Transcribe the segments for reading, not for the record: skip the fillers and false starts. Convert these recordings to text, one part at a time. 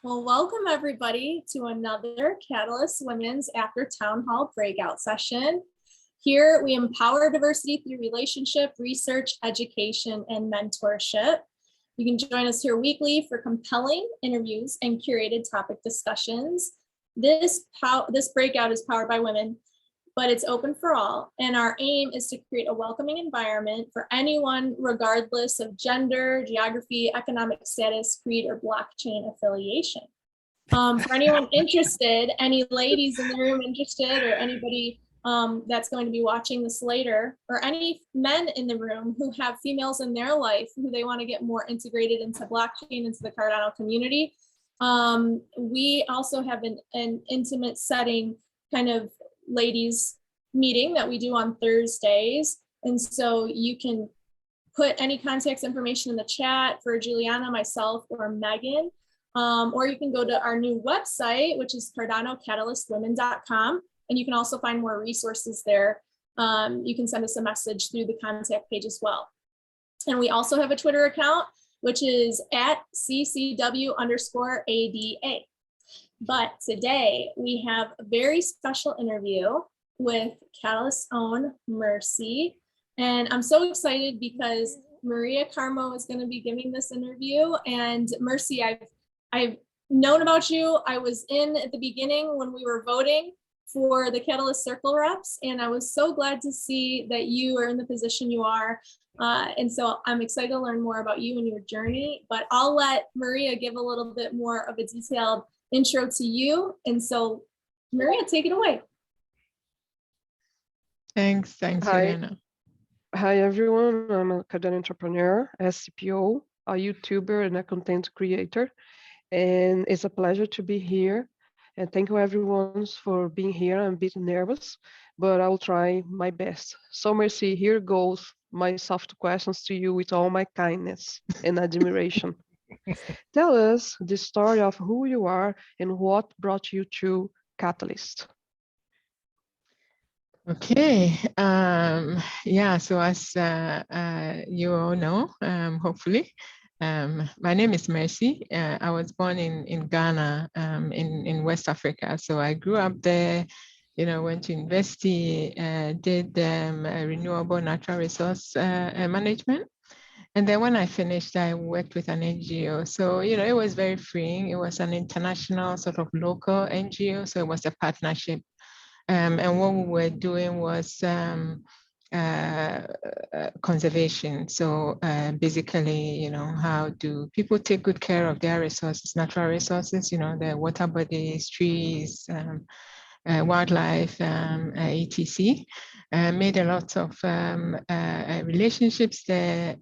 Well, welcome everybody to another Catalyst Women's After Town Hall breakout session. Here we empower diversity through relationship, research, education, and mentorship. You can join us here weekly for compelling interviews and curated topic discussions. This breakout is powered by women, but it's open for all. And our aim is to create a welcoming environment for anyone, regardless of gender, geography, economic status, creed, or blockchain affiliation. For anyone interested, any ladies in the room interested, or anybody that's going to be watching this later, or any men in the room who have females in their life who they want to get more integrated into blockchain, into the Cardano community. We also have an intimate setting kind of ladies meeting that we do on Thursdays. And so you can put any contact information in the chat for Juliana, myself, or Megan. Or you can go to our new website, which is CardanoCatalystWomen.com. And you can also find more resources there. You can send us a message through the contact page as well. And we also have a Twitter account, which is at @CCW_ADA. But today we have a very special interview with Catalyst's own Mercy. And I'm so excited because Maria Carmo is going to be giving this interview. And Mercy, I've known about you. I was in at the beginning when we were voting for the Catalyst Circle reps. And I was so glad to see that you are in the position you are. And so I'm excited to learn more about you and your journey, but I'll let Maria give a little bit more of a detailed intro to you. And so Maria, take it away. Thanks, Juliana. Hi everyone, I'm a Cardano entrepreneur, a CPO, a YouTuber, and a content creator. And it's a pleasure to be here. And thank you everyone for being here. I'm a bit nervous, but I'll try my best. So Mercy, here goes my soft questions to you with all my kindness and admiration. Tell us the story of who you are and what brought you to Catalyst. Okay, yeah, so as you all know, hopefully, my name is Mercy. I was born in Ghana, in West Africa. So I grew up there, went to university, did renewable natural resource management. And then when I finished, I worked with an NGO. So, it was very freeing. It was an international sort of local NGO. So it was a partnership. And what we were doing was conservation. So basically, how do people take good care of their resources, natural resources, the water bodies, trees, wildlife, etc. Made a lot of relationships there.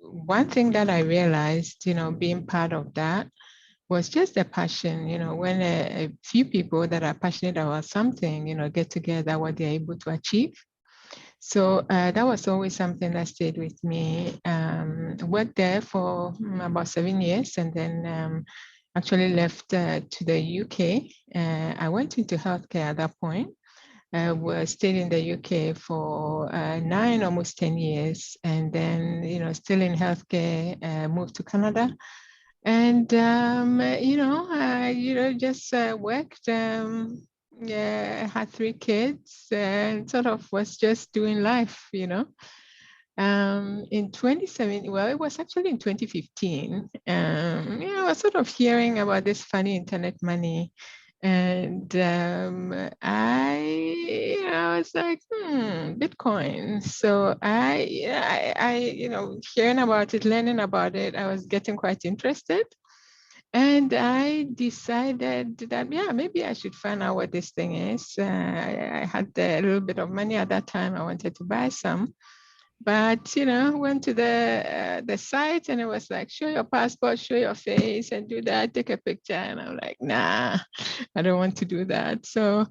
One thing that I realized, being part of that was just a passion, when a few people that are passionate about something, get together, what they're able to achieve. So that was always something that stayed with me. Worked there for about 7 years and then actually left to the UK. I went into healthcare at that point. Stayed in the UK for 9, almost 10 years. And then, still in healthcare, moved to Canada. And, just worked, had 3 kids and sort of was just doing life, in 2017, well, it was actually in 2015, I was sort of hearing about this funny internet money. And I was like, Bitcoin. So I, hearing about it, learning about it, I was getting quite interested. And I decided that, maybe I should find out what this thing is. I had a little bit of money at that time. I wanted to buy some. But, went to the site and it was like, show your passport, show your face and do that, take a picture. And I'm like, nah, I don't want to do that. So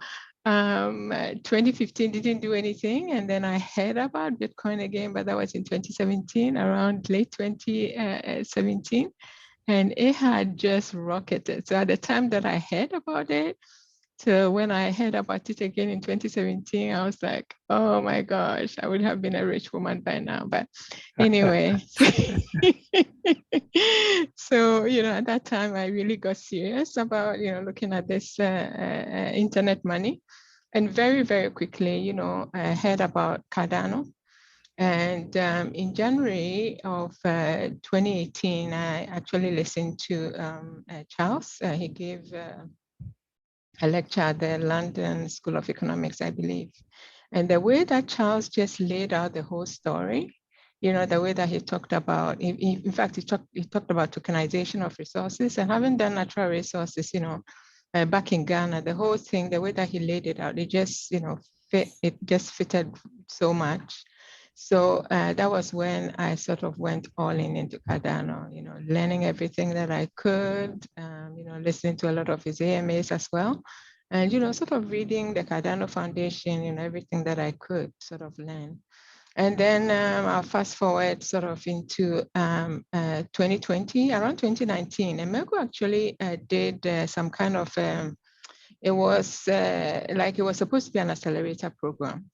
2015 didn't do anything. And then I heard about Bitcoin again, but that was in 2017, around late 2017. And it had just rocketed. So at the time that I heard about it, so when I heard about it again in 2017, I was like, oh my gosh, I would have been a rich woman by now. But anyway, So, at that time, I really got serious about, looking at this internet money. And very, very quickly, I heard about Cardano. And in January of 2018, I actually listened to Charles. He gave a lecture at the London School of Economics, I believe. And the way that Charles just laid out the whole story, the way that he talked about, in fact, he talked about tokenization of resources, and having done natural resources, back in Ghana, the whole thing, the way that he laid it out, it just, it just fitted so much. So that was when I sort of went all in into Cardano, learning everything that I could, listening to a lot of his AMAs as well. And, sort of reading the Cardano Foundation, everything that I could sort of learn. And then I'll fast forward sort of into 2020, around 2019, and Melgo actually did some kind of, it was like it was supposed to be an accelerator program.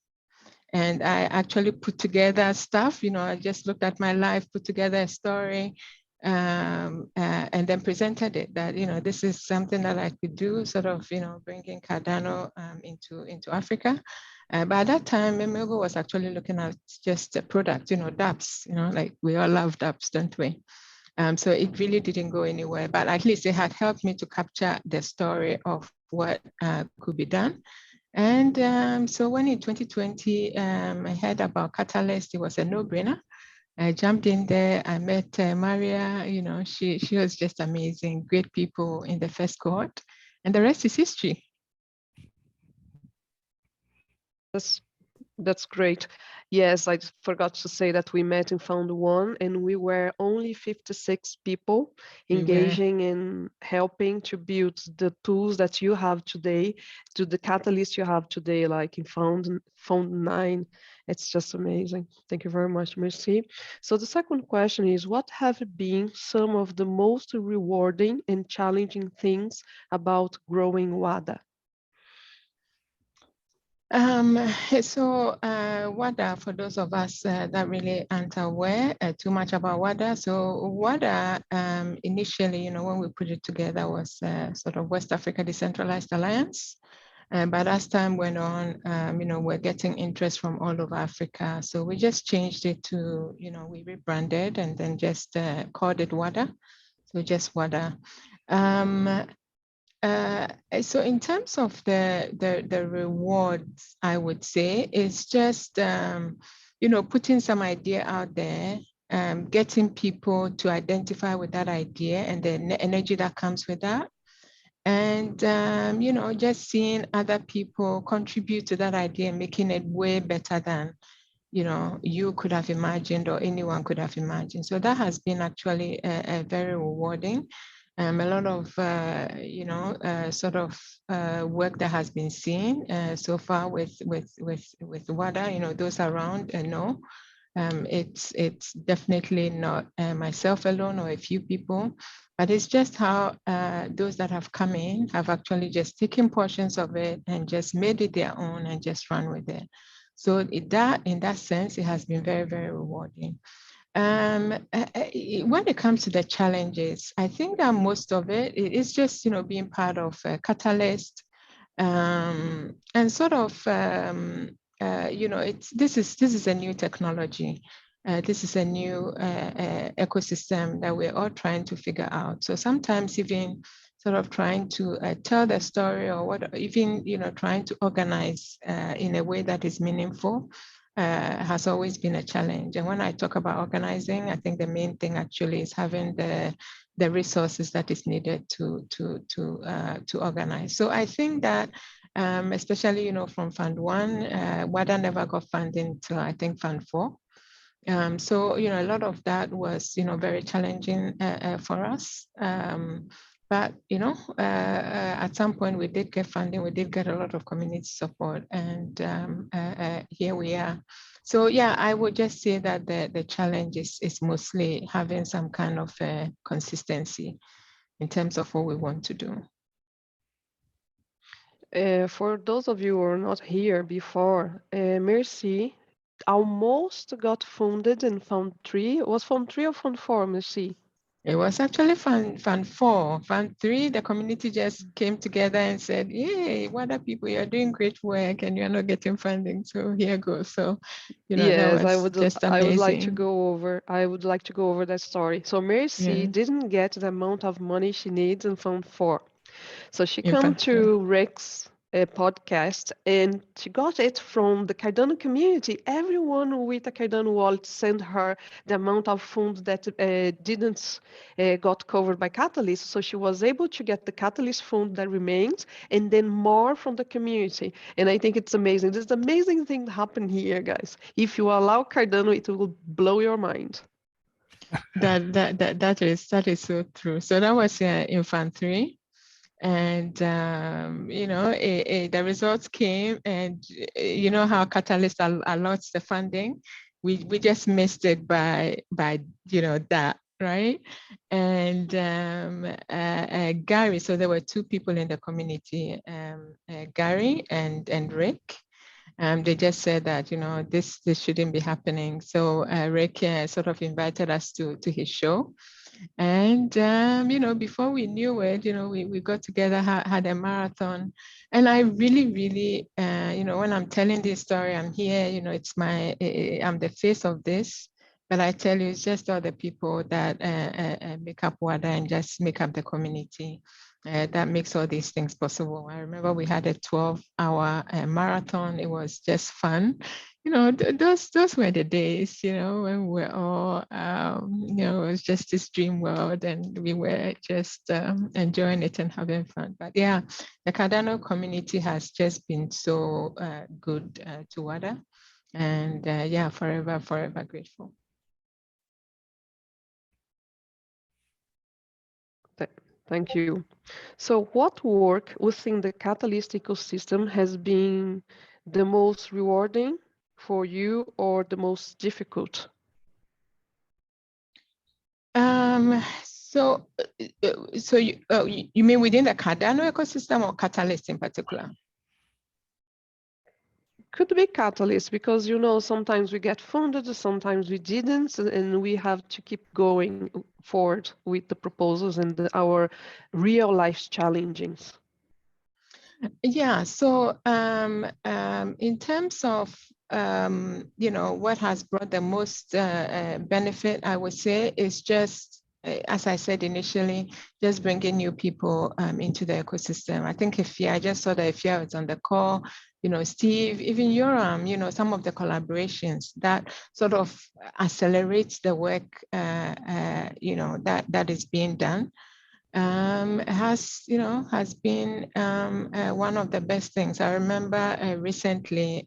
And I actually put together stuff, I just looked at my life, put together a story, and then presented it that, this is something that I could do, sort of, bringing Cardano into Africa. But at that time, Melgo was actually looking at just a product, dApps, like we all love dApps, don't we? So it really didn't go anywhere, but at least it had helped me to capture the story of what could be done. And so when in 2020, I heard about Catalyst, it was a no-brainer. I jumped in there, I met Maria, she was just amazing, great people in the first cohort, and the rest is history. That's great. Yes, I forgot to say that we met in Fordwoo, and we were only 56 people engaging in helping to build the tools that you have today, to the catalyst you have today, like in Fund 9. It's just amazing. Thank you very much, Merci. So the second question is, what have been some of the most rewarding and challenging things about growing Wada? So Wada, for those of us that really aren't aware too much about Wada, so Wada initially, when we put it together was sort of West Africa Decentralized Alliance. But as time went on, we're getting interest from all over Africa. So we just changed it to, we rebranded and then just called it Wada. So just Wada. So in terms of the rewards, I would say it's just, putting some idea out there, getting people to identify with that idea and the energy that comes with that. And, just seeing other people contribute to that idea, making it way better than, you could have imagined or anyone could have imagined. So that has been actually a very rewarding. A lot of, sort of work that has been seen so far with Wada, those around know. It's definitely not myself alone or a few people, but it's just how those that have come in have actually just taken portions of it and just made it their own and just run with it. So in that sense, it has been very, very rewarding. When it comes to the challenges, I think that most of it is just, being part of Catalyst and sort of, this is a new technology. This is a new ecosystem that we're all trying to figure out. So sometimes even sort of trying to tell the story or even, trying to organize in a way that is meaningful has always been a challenge. And when I talk about organizing, I think the main thing actually is having the resources that is needed to organize. So I think that especially, from Fund 1, WADA never got funding till I think Fund 4. So, a lot of that was, very challenging for us. But, at some point we did get funding, we did get a lot of community support, and here we are. So yeah, I would just say that the challenge is mostly having some kind of consistency in terms of what we want to do. For those of you who are not here before, Merci almost got funded in Fund 3. Was Fund 3 or Fund 4, Merci? It was actually fund 4. Fund 3, the community just came together and said, "Yay, what are people? You're doing great work and you're not getting funding. So here goes." So, that Yes, was just I would like to amazing. go over. I would like to go over that story. So Mercy Yeah, didn't get the amount of money she needs in Fund 4. So she in come fact, yeah. to Rick's podcast and she got it from the Cardano community. Everyone with a Cardano wallet sent her the amount of funds that didn't got covered by Catalyst. So she was able to get the Catalyst fund that remains and then more from the community. And I think it's amazing. This is the amazing thing that happened here, guys. If you allow Cardano, it will blow your mind. That is so true. So that was in Fund 3. And the results came, and you know how Catalyst allots the funding. We just missed it by that, right? And Gary, so there were 2 people in the community, Gary and Rick. They just said that this shouldn't be happening. So Rick sort of invited us to his show. And, before we knew it, we got together, had a marathon. And I really, really, when I'm telling this story, I'm here, I'm the face of this. But I tell you, it's just all the people that make up Wada and just make up the community that makes all these things possible. I remember we had a 12-hour marathon. It was just fun. Those were the days, when we're all, it was just this dream world and we were just enjoying it and having fun. But yeah, the Cardano community has just been so good to Wada. And yeah, forever, forever grateful. Thank you. So what work within the Catalyst ecosystem has been the most rewarding for you or the most difficult? So you mean within the Cardano ecosystem or Catalyst in particular? Could be Catalyst because sometimes we get funded, sometimes we didn't, and we have to keep going forward with the proposals and our real life challenges. Yeah, so in terms of what has brought the most benefit, I would say is just as I said initially, just bringing new people into the ecosystem. I think I just saw that Ifya was on the call, Steve, even Yoram, some of the collaborations that sort of accelerates the work, that is being done. Has been one of the best things. I remember recently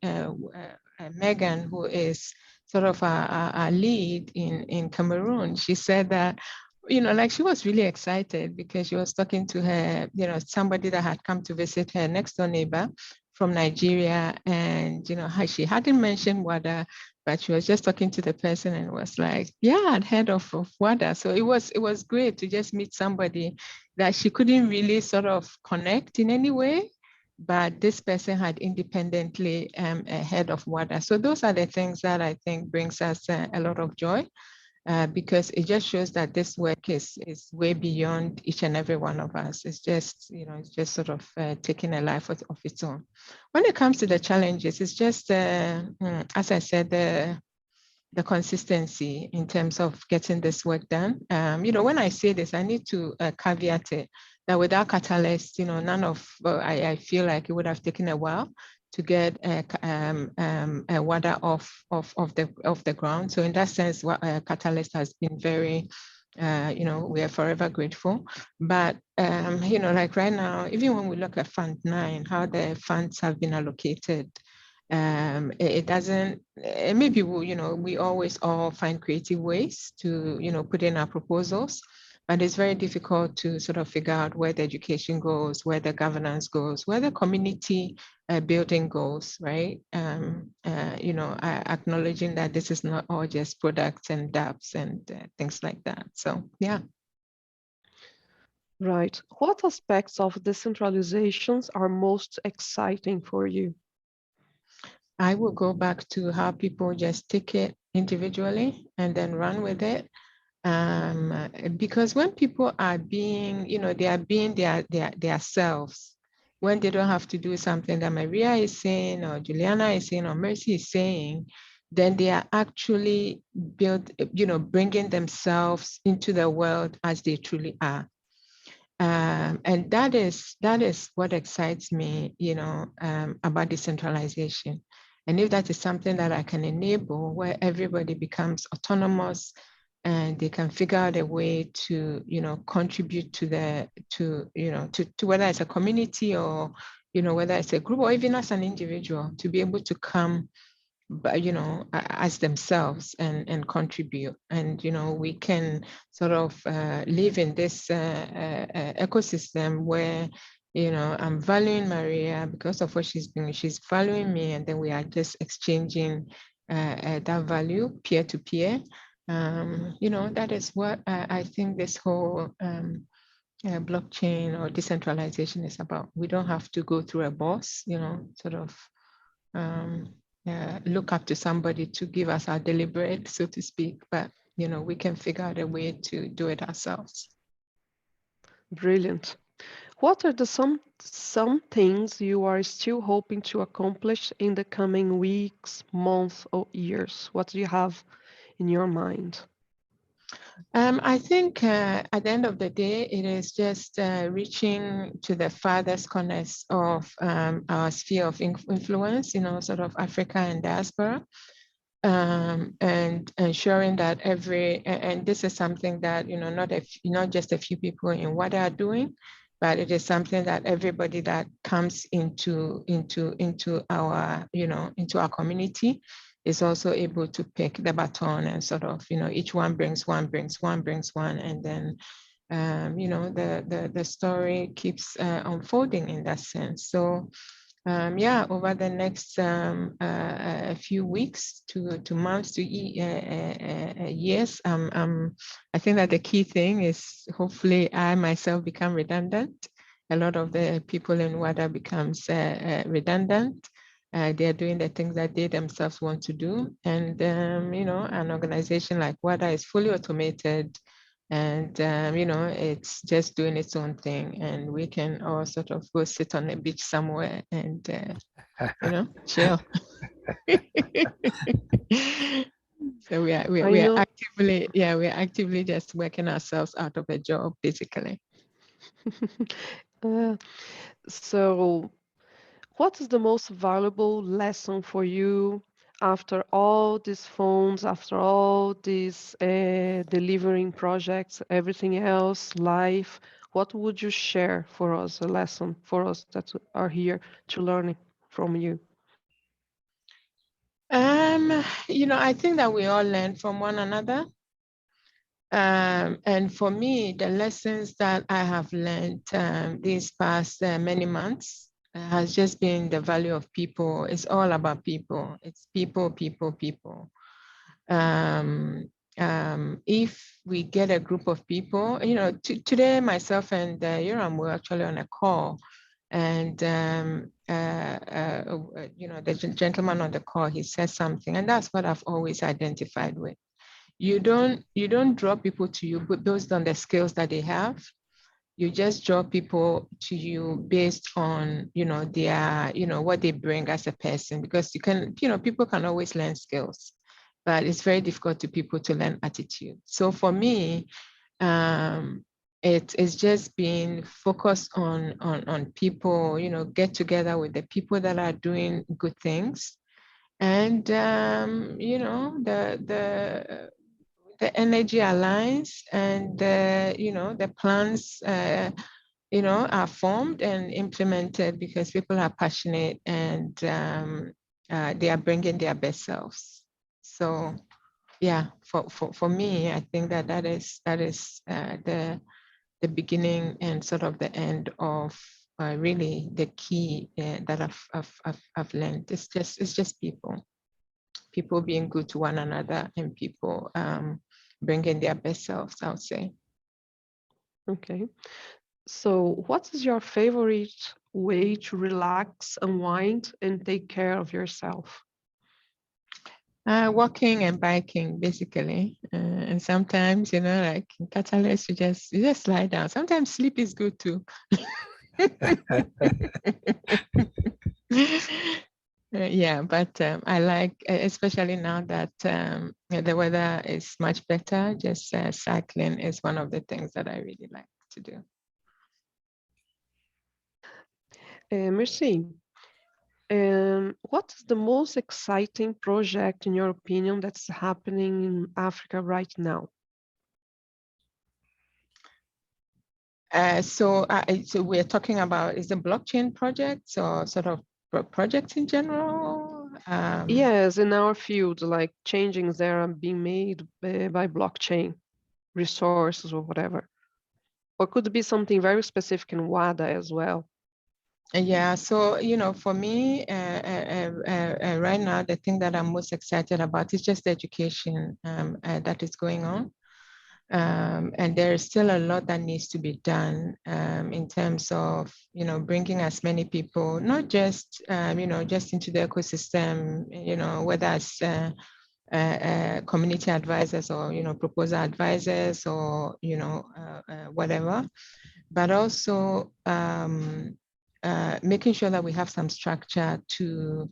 Megan, who is sort of a lead in Cameroon, she said that, like she was really excited because she was talking to her, somebody that had come to visit her next door neighbor from Nigeria, and she hadn't mentioned Wada, but she was just talking to the person and was like, yeah, I'd heard of Wada. So it was great to just meet somebody that she couldn't really sort of connect in any way, but this person had independently heard of Wada. So those are the things that I think brings us a lot of joy. Because it just shows that this work is way beyond each and every one of us. It's just, it's just sort of taking a life of its own. When it comes to the challenges, it's just, as I said, the consistency in terms of getting this work done. When I say this, I need to caveat it that without Catalyst, none of, I feel like it would have taken a while to get a Wada off the ground. So in that sense, Catalyst has been very, we are forever grateful. But like right now, even when we look at Fund 9, how the funds have been allocated, it doesn't, maybe we always all find creative ways to put in our proposals, but it's very difficult to sort of figure out where the education goes, where the governance goes, where the community building goes, right? Acknowledging that this is not all just products and dApps and things like that. So yeah. Right. What aspects of decentralizations are most exciting for you? I will go back to how people just take it individually and then run with it. Because when people are being, they are being their selves, when they don't have to do something that Maria is saying or Juliana is saying or Mercy is saying, then they are actually bringing themselves into the world as they truly are. And that is what excites me, about decentralization. And if that is something that I can enable, where everybody becomes autonomous and they can figure out a way to, contribute to whether it's a community or, whether it's a group or even as an individual, to be able to come, but as themselves and contribute, and we can sort of live in this ecosystem where I'm valuing Maria because of what she's doing, she's valuing me, and then we are just exchanging that value peer to peer. That is what I think this whole blockchain or decentralization is about. We don't have to go through a boss, sort of look up to somebody to give us our deliberate, so to speak, but we can figure out a way to do it ourselves. Brilliant. What are the some things you are still hoping to accomplish in the coming weeks, months, or years? What do you have in your mind? I think at the end of the day, it is just reaching to the farthest corners of our sphere of influence, sort of Africa and diaspora, and ensuring that and this is something that, not just a few people in Wada are doing, but it is something that everybody that comes into our, into our community is also able to pick the baton and sort of, each one brings one, and then, the story keeps unfolding in that sense. So over the next a few weeks to months to years, I think that the key thing is hopefully I myself become redundant. A lot of the people in WADA becomes redundant. They're doing the things that they themselves want to do. And, an organization like WADA is fully automated, and it's just doing its own thing, and we can all sort of go sit on a beach somewhere and chill. So we are actively just working ourselves out of a job, basically. So what is the most valuable lesson for you after all these phones, after all these delivering projects, everything else, life? What would you share for us, a lesson for us that are here to learn from you? I think that we all learn from one another. And for me, the lessons that I have learned these past many months has just been the value of people. It's all about people. It's people, people, people. If we get a group of people, today myself and Yoram were actually on a call, and the gentleman on the call, he said something, and that's what I've always identified with. You don't draw people to you based on the skills that they have. You just draw people to you based on, their, what they bring as a person, because people can always learn skills, but it's very difficult to people to learn attitude. So for me, it's just being focused on people, get together with the people that are doing good things. And, the energy aligns, and the plans are formed and implemented because people are passionate, and they are bringing their best selves. So for me, I think that is the beginning and sort of the end of really the key that I've learned. It's just people being good to one another, and people bringing their best selves, I would say. Okay. So what is your favorite way to relax, unwind, and take care of yourself? Walking and biking, basically. And sometimes, like in Catalyst, you just lie down. Sometimes sleep is good too. Yeah, but I like, especially now that the weather is much better, just cycling is one of the things that I really like to do. Merci. What is the most exciting project, in your opinion, that's happening in Africa right now? So we're talking about, is the blockchain project or sort of projects in general? Yes, in our field, like changes that are being made by blockchain resources or whatever. Or could be something very specific in Wada as well. Yeah, so, for me, right now, the thing that I'm most excited about is just the education that is going on. And there's still a lot that needs to be done in terms of, bringing as many people, not just, just into the ecosystem, whether it's community advisors or, proposal advisors or, whatever, but also making sure that we have some structure to,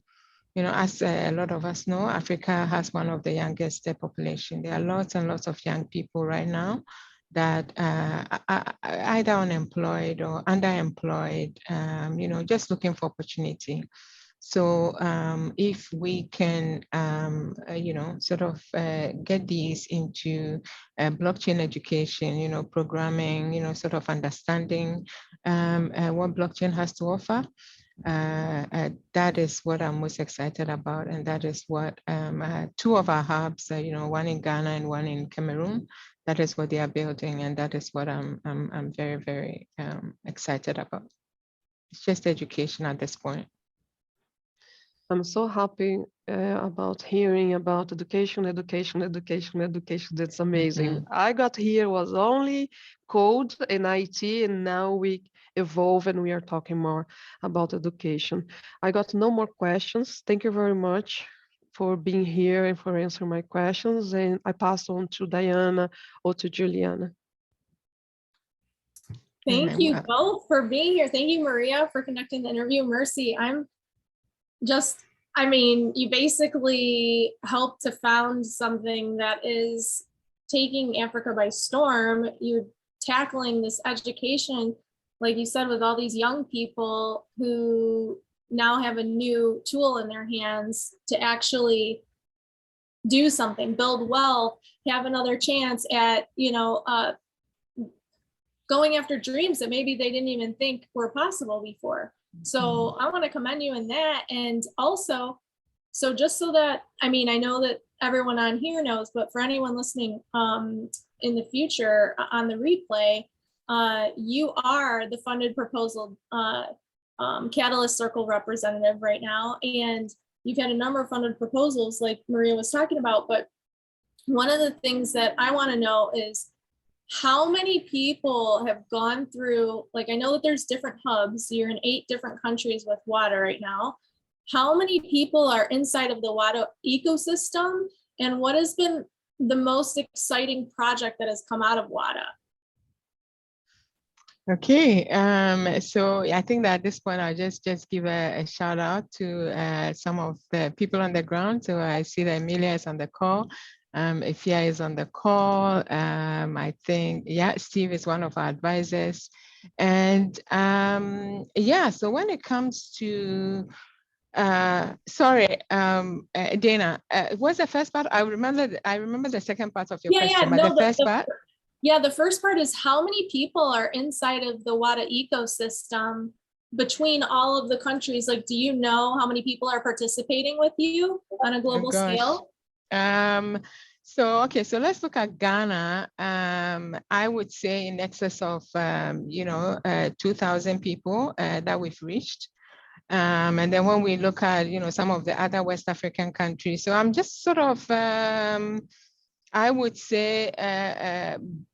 as a lot of us know, Africa has one of the youngest population. There are lots and lots of young people right now that are either unemployed or underemployed, just looking for opportunity. So if we can, sort of get these into blockchain education, programming, sort of understanding what blockchain has to offer, that is what I'm most excited about. And that is what two of our hubs, one in Ghana and one in Cameroon, that is what they are building. And that is what I'm very, very excited about. It's just education at this point. I'm so happy about hearing about education. That's amazing. Mm-hmm. I got here was only code and IT, and now we evolve and we are talking more about education. I got no more questions. Thank you very much for being here and for answering my questions. And I pass on to Diana or to Juliana. Thank you both for being here. Thank you, Maria, for conducting the interview. Mercy, you basically helped to found something that is taking Africa by storm. You're tackling this education, like you said, with all these young people who now have a new tool in their hands to actually do something, build wealth, have another chance at, going after dreams that maybe they didn't even think were possible before. So I want to commend you in that. And also, so just so that, I know that everyone on here knows, but for anyone listening in the future on the replay, you are the funded proposal Catalyst Circle representative right now. And you've had a number of funded proposals like Maria was talking about, but one of the things that I want to know is, how many people have gone through, like, I know that there's different hubs, you're in 8 different countries with Wada right now. How many people are inside of the Wada ecosystem, and what has been the most exciting project that has come out of Wada? Okay, so I think that at this point, I'll just give a shout out to some of the people on the ground. So I see that Emilia is on the call. Ifya is on the call. I think, Steve is one of our advisors. And so when it comes to, Dana, what's the first part? I remember the second part of your question, but the first part? Yeah, the first part is, how many people are inside of the Wada ecosystem between all of the countries? Like, do you know how many people are participating with you on a global scale? So let's look at Ghana. I would say in excess of 2,000 people that we've reached. And then when we look at some of the other West African countries, so I'm just sort of I would say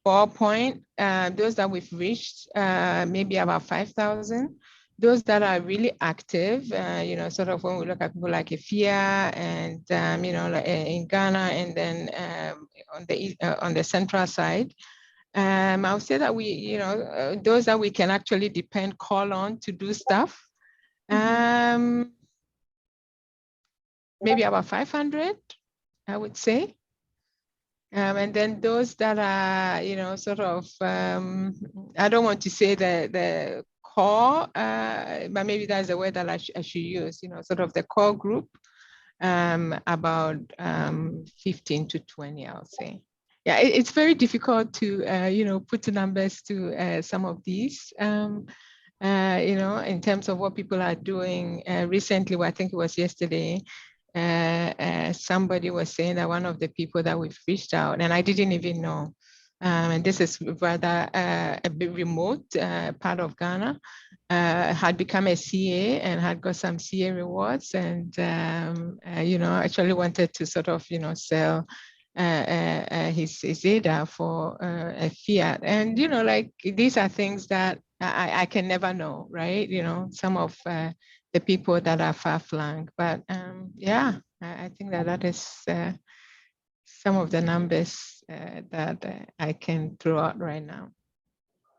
ballpoint, those that we've reached, maybe about 5,000. those that are really active, you know, sort of when we look at people like Ifia and, you know, like in Ghana, and then on the central side, I would say that we, you know, those that we can actually depend, call on to do stuff. Maybe about 500, I would say. And then those that are, you know, sort of, I don't want to say the core, but maybe that's the word that I should use, you know, sort of the core group, about 15 to 20, I'll say. Yeah, it's very difficult to, you know, put numbers to some of these, you know, in terms of what people are doing. Recently, well, I think it was yesterday, somebody was saying that one of the people that we've reached out, and I didn't even know, and this is rather a bit remote part of Ghana, had become a CA and had got some CA rewards, and you know, actually wanted to sort of, you know, sell his ADA for a fiat. And, you know, like, these are things that I can never know, right? You know, some of the people that are far-flung. But yeah, I think that is some of the numbers that I can throw out right now.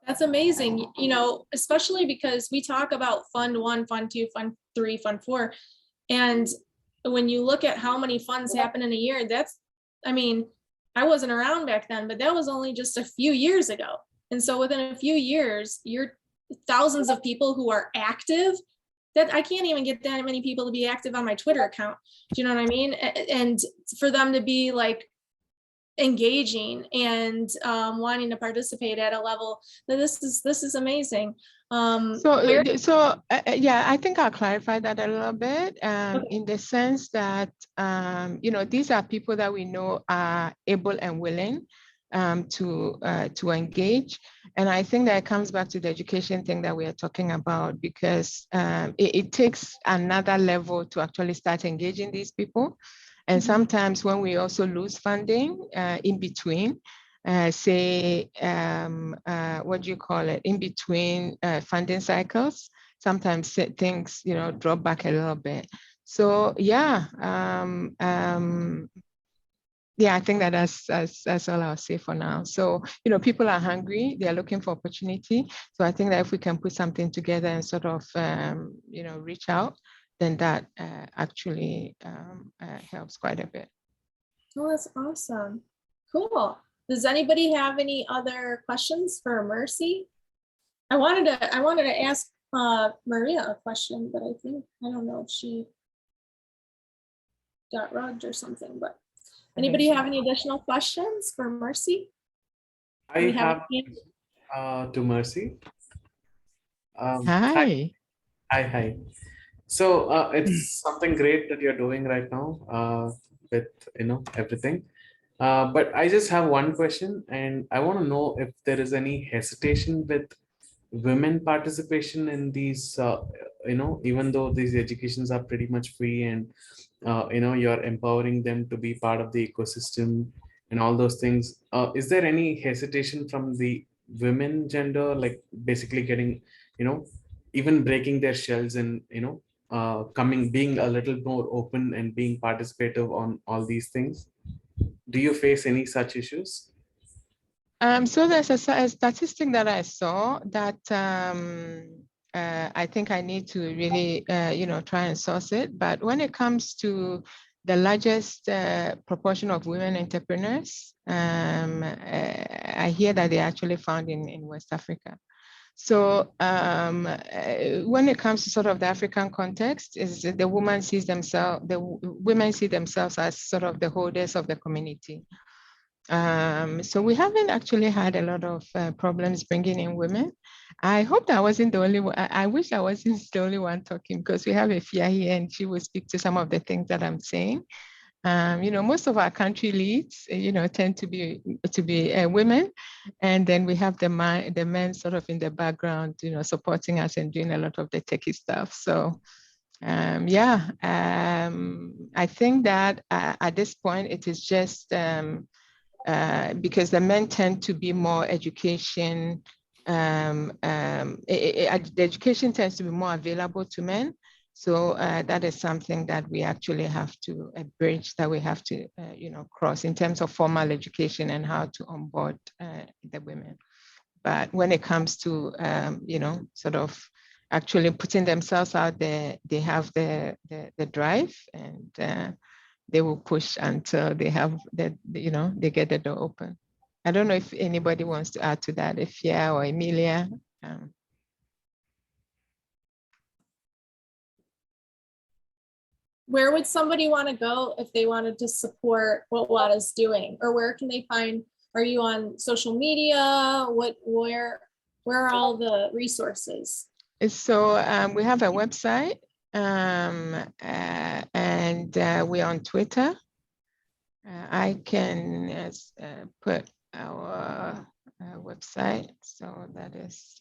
That's amazing, you know, especially because we talk about Fund 1, Fund 2, Fund 3, Fund 4. And when you look at how many funds happen in a year, that's, I mean, I wasn't around back then, but that was only just a few years ago. And so within a few years, you're thousands of people who are active, that I can't even get that many people to be active on my Twitter account. Do you know what I mean? And for them to be like engaging and wanting to participate at a level that this is amazing. Yeah, I think I'll clarify that a little bit, Okay. in the sense that, you know, these are people that we know are able and willing to engage. And I think that it comes back to the education thing that we are talking about, because it takes another level to actually start engaging these people. And sometimes when we also lose funding in between, say, what do you call it, in between funding cycles, sometimes things, you know, drop back a little bit. So yeah, yeah, I think that that's all I'll say for now. So, you know, people are hungry, they're looking for opportunity. So I think that if we can put something together and sort of, you know, reach out, then that actually helps quite a bit. Oh, that's awesome. Cool. Does anybody have any other questions for Mercy? I wanted to ask Maria a question, but I don't know if she got rugged or something, but anybody have any additional questions for Mercy? I have to Mercy. Hi. Hi. So it's something great that you're doing right now with, you know, everything. But I just have one question, and I want to know if there is any hesitation with women participation in these, you know, even though these educations are pretty much free, and you know, you're empowering them to be part of the ecosystem and all those things. Is there any hesitation from the women gender, like basically getting, you know, even breaking their shells and, you know, being a little more open and being participative on all these things? Do you face any such issues? So there's a statistic that I saw that I think I need to really, you know, try and source it. But when it comes to the largest proportion of women entrepreneurs, I hear that they're actually found in West Africa. So when it comes to sort of the African context, is the women see themselves as sort of the holders of the community. So we haven't actually had a lot of problems bringing in women. I hope that I wasn't the only one. I wish I wasn't the only one talking, because we have a Fia here and she will speak to some of the things that I'm saying. You know, most of our country leads, you know, tend to be women, and then we have the men sort of in the background, you know, supporting us and doing a lot of the techie stuff. So yeah, I think that at this point it is just because the men tend to be more education the education tends to be more available to men. So that is something that we actually have to, a bridge that we have to, cross in terms of formal education and how to onboard the women. But when it comes to, sort of actually putting themselves out there, they have the drive, and they will push until they have they get the door open. I don't know if anybody wants to add to that, Ifya or Emilia. Where would somebody want to go if they wanted to support what Wada's doing? Or where can they find, are you on social media? Where are all the resources? So we have a website, and we're on Twitter. I can put our website. So that is,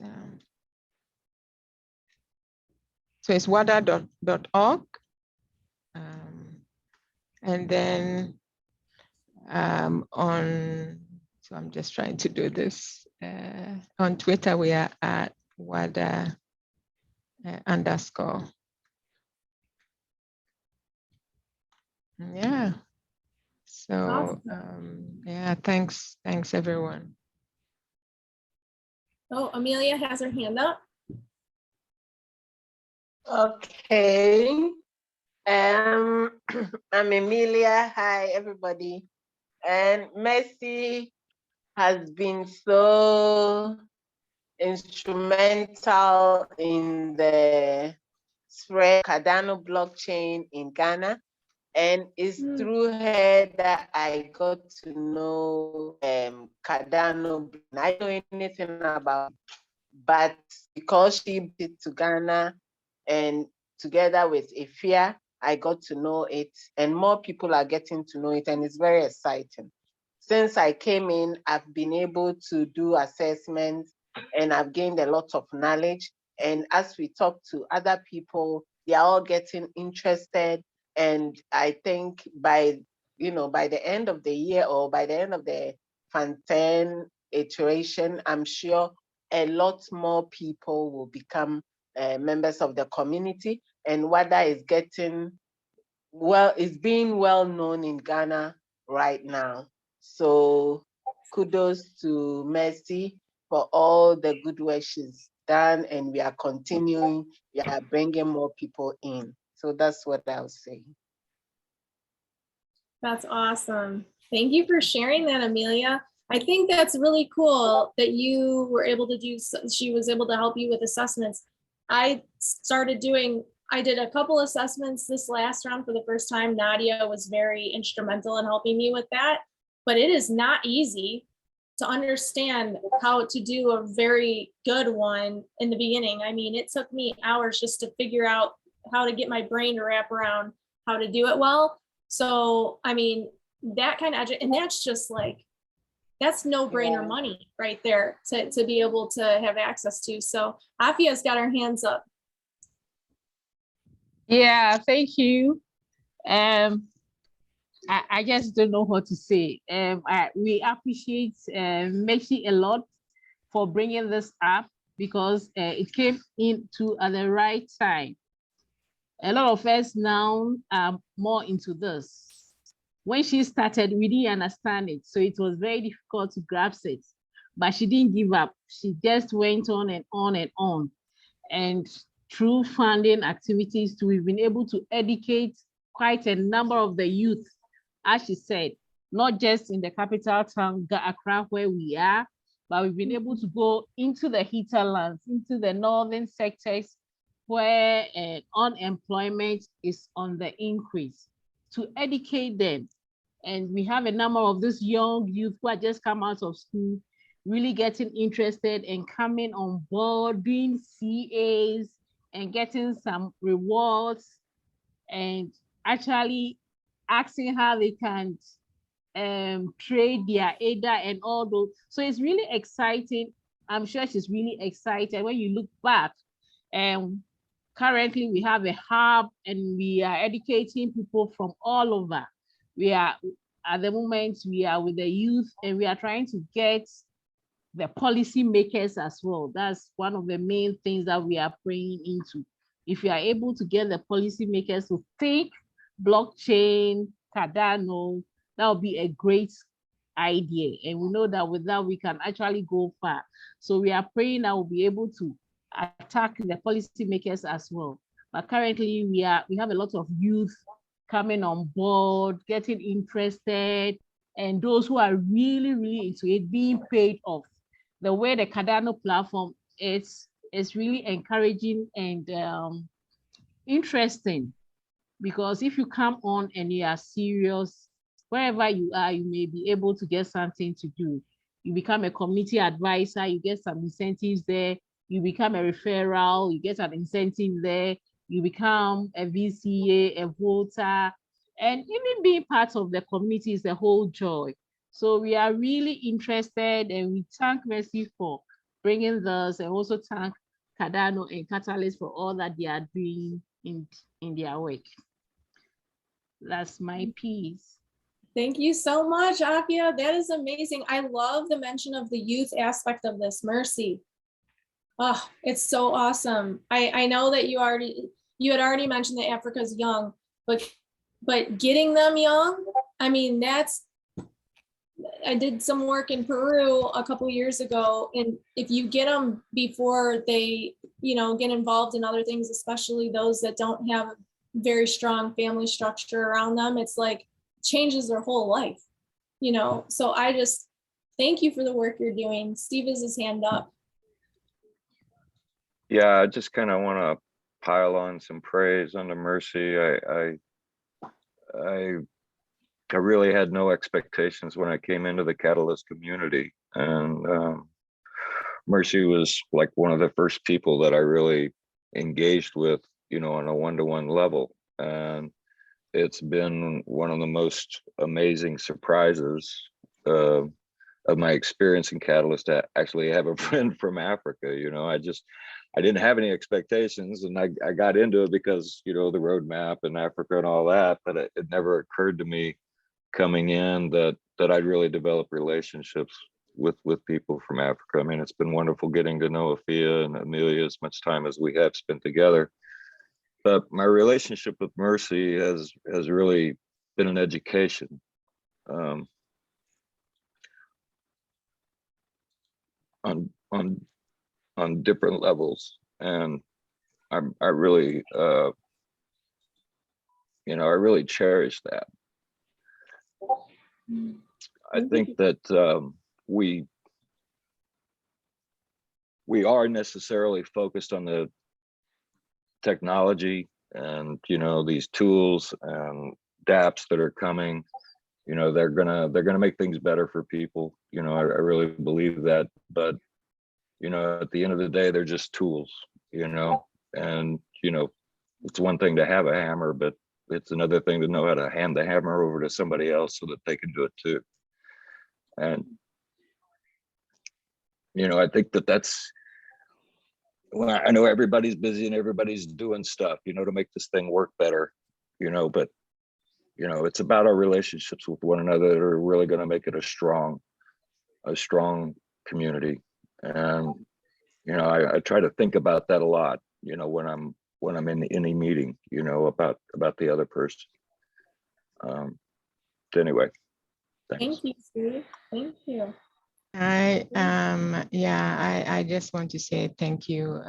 so it's wada.org. And then so I'm just trying to do this. On Twitter, we are at Wada _. Yeah. So Awesome. yeah, thanks everyone. Oh, Amelia has her hand up. Okay. I'm Emilia. Hi, everybody. And Mercy has been so instrumental in the spread Cardano blockchain in Ghana. And it's through her that I got to know Cardano. I don't know anything about it, but because she brought it to Ghana, and together with Ifya, I got to know it, and more people are getting to know it, and it's very exciting. Since I came in, I've been able to do assessments, and I've gained a lot of knowledge. And as we talk to other people, they are all getting interested. And I think by the end of the year, or by the end of the Fan 10 iteration, I'm sure a lot more people will become members of the community. And Wada is being well known in Ghana right now. So kudos to Mercy for all the good work she's done, and we are continuing. We are bringing more people in. So that's what I'll say. That's awesome. Thank you for sharing that, Amelia. I think that's really cool that you were able to she was able to help you with assessments. I did a couple assessments this last round for the first time. Nadia was very instrumental in helping me with that, but it is not easy to understand how to do a very good one in the beginning. I mean, it took me hours just to figure out how to get my brain to wrap around how to do it well. So, I mean, that kind of, and that's just like, that's no brainer money right there to be able to have access to. So Afia's got her hands up. Yeah, thank you. I just don't know what to say. We appreciate Messi a lot for bringing this up, because it came into at the right time. A lot of us now are more into this. When she started, we didn't understand it, so it was very difficult to grasp it. But she didn't give up. She just went on and on and on. And through funding activities, we've been able to educate quite a number of the youth, as she said, not just in the capital town, Accra, where we are, but we've been able to go into the hinterlands, into the northern sectors where unemployment is on the increase, to educate them. And we have a number of these young youth who are just come out of school, really getting interested and coming on board, doing CAs and getting some rewards, and actually asking how they can trade their ADA and all those. So it's really exciting. I'm sure she's really excited. When you look back, currently we have a hub, and we are educating people from all over. We are, at the moment, we are with the youth, and we are trying to get the policy makers as well. That's one of the main things that we are praying into. If you are able to get the policy makers to think blockchain, Cardano, that would be a great idea. And we know that with that, we can actually go far. So we are praying that we'll be able to attack the policy makers as well. But currently we have a lot of youth coming on board, getting interested, and those who are really, really into it being paid off. The way the Cardano platform is really encouraging and interesting, because if you come on and you are serious, wherever you are, you may be able to get something to do. You become a community advisor, you get some incentives there. You become a referral, you get an incentive there. You become a VCA, a voter, and even being part of the community is the whole joy. So we are really interested, and we thank Mercy for bringing this, and also thank Cardano and Catalyst for all that they are doing in their work. That's my piece. Thank you so much, Afia. That is amazing. I love the mention of the youth aspect of this, Mercy. Oh, it's so awesome. I know that you had already mentioned that Africa's young, but getting them young, I mean, I did some work in Peru a couple years ago, and if you get them before they, get involved in other things, especially those that don't have a very strong family structure around them, it's like changes their whole life, So I just thank you for the work you're doing. Steve has his hand up. Yeah, I just kind of want to pile on some praise onto Mercy. I really had no expectations when I came into the Catalyst community, and Mercy was like one of the first people that I really engaged with, on a one-to-one level, and it's been one of the most amazing surprises of my experience in Catalyst to actually have a friend from Africa. I didn't have any expectations, and I got into it because, the roadmap and Africa and all that, but it never occurred to me coming in that I'd really develop relationships with people from Africa. I mean, it's been wonderful getting to know Afia and Amelia as much time as we have spent together. But my relationship with Mercy has really been an education. On different levels, and I really I really cherish that. I think that we are necessarily focused on the technology and these tools and dApps that are coming. They're gonna make things better for people. I really believe that, but at the end of the day, they're just tools, and, it's one thing to have a hammer, but it's another thing to know how to hand the hammer over to somebody else so that they can do it too. And, I think that's, well, I know everybody's busy and everybody's doing stuff, to make this thing work better, but, it's about our relationships with one another that are really going to make it a strong community. And I try to think about that a lot, when I'm in any meeting, about the other person. Anyway, thanks. Thank you, Steve. Thank you. I just want to say thank you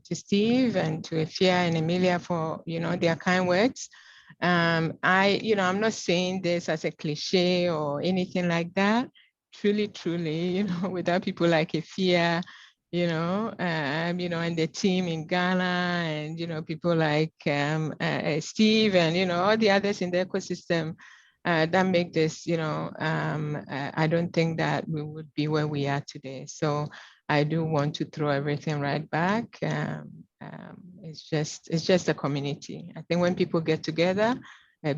to Steve and to Afia and Amelia for their kind words. I'm not saying this as a cliche or anything like that. Truly, without people like Afia, and the team in Ghana, and people like Steve, and all the others in the ecosystem that make this, I don't think that we would be where we are today. So I do want to throw everything right back. It's just a community. I think when people get together,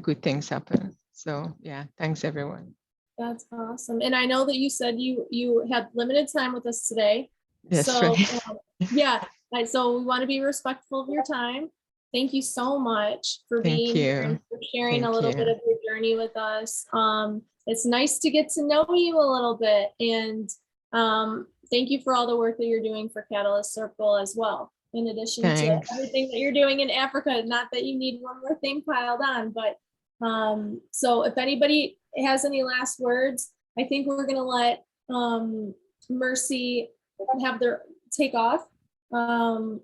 good things happen. So yeah, thanks everyone. That's awesome. And I know that you said you had limited time with us today. That's so right. So we want to be respectful of your time. Thank you so much for being here and for sharing a little bit of your journey with us. It's nice to get to know you a little bit, and Thank you for all the work that you're doing for Catalyst Circle as well. In addition Thanks. to everything that you're doing in Africa, not that you need one more thing piled on, but so if anybody has any last words, I think we're gonna let Mercy have their take off.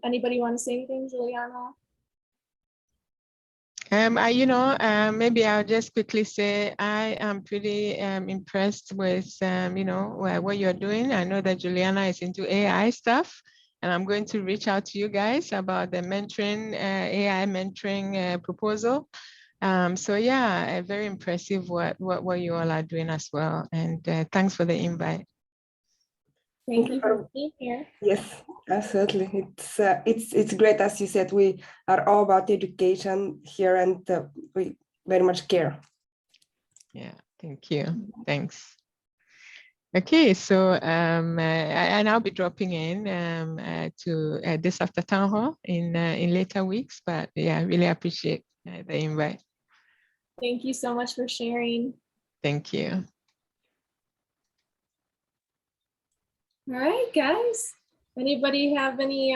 Anybody want to say anything, Juliana? Maybe I'll just quickly say I am pretty impressed with, what you're doing. I know that Juliana is into AI stuff, and I'm going to reach out to you guys about the mentoring, AI mentoring proposal. So yeah, very impressive what you all are doing as well. And thanks for the invite. Thank you for being here. Yes, absolutely. It's great, as you said. We are all about education here, and we very much care. Yeah, thank you. Thanks. Okay, so I'll be dropping in to this after town hall in later weeks. But yeah, I really appreciate the invite. Thank you so much for sharing. Thank you. All right, guys. Anybody have any